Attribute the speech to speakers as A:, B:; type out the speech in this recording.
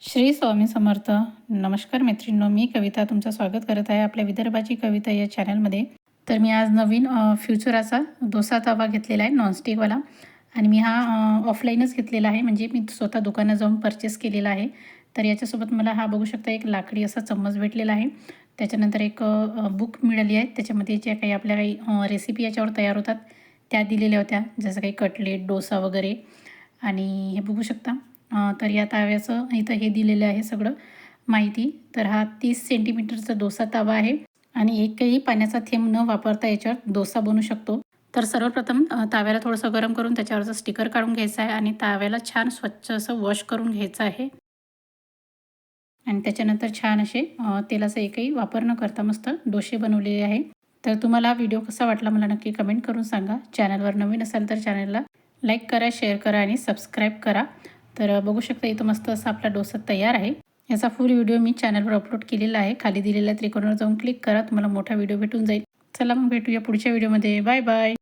A: श्री स्वामी समर्थ. नमस्कार मैत्रिणींनो, मी कविता तुमचं स्वागत करत आहे आपल्या विदर्भाची कविता या चॅनलमध्ये. तर मी आज नवीन फ्युचराचा डोसा तवा घेतलेला आहे, नॉनस्टिकवाला. आणि मी हा ऑफलाईनच घेतलेला आहे, म्हणजे मी स्वतः दुकानात जाऊन परचेस केलेला आहे. तर याच्यासोबत मला हा बघू शकता एक लाकडी असा चम्मच भेटलेला आहे. त्याच्यानंतर एक बुक मिळाली आहे, त्याच्यामध्ये ज्या काही आपल्या काही रेसिपी याच्यावर तयार होतात त्या दिलेल्या होत्या, जसं काही कटलेट, डोसा वगैरे. आणि हे बघू शकता. तर या तव्याचं इथं हे दिलेलं आहे सगळं माहिती. तर हा 30 सेंटीमीटरचा डोसा तवा आहे आणि एकही पाण्याचा थेंब न वापरता याच्यावर डोसा बनू शकतो. तर सर्वप्रथम तव्याला थोडंसं गरम करून त्याच्यावरचं स्टिकर काढून घ्यायचं आहे आणि तव्याला छान स्वच्छ असं वॉश करून घ्यायचं आहे. आणि त्याच्यानंतर छान असे तेलाचा एकही वापर न करता मस्त डोसे बनवलेले आहे. तर तुम्हाला व्हिडिओ कसा वाटला मला नक्की कमेंट करून सांगा. चॅनलवर नवीन असाल तर चॅनलला लाईक करा, शेअर करा आणि सबस्क्राईब करा. तर बघू शकता इथं मस्त असा आपला डोसा तयार आहे. याचा फुल व्हिडिओ मी चॅनलवर अपलोड केलेला आहे. खाली दिलेल्या त्रिकोणावर जाऊन क्लिक करा, तुम्हाला मोठा व्हिडिओ भेटून जाईल. चला मग भेटूया पुढच्या व्हिडिओमध्ये. Bye bye.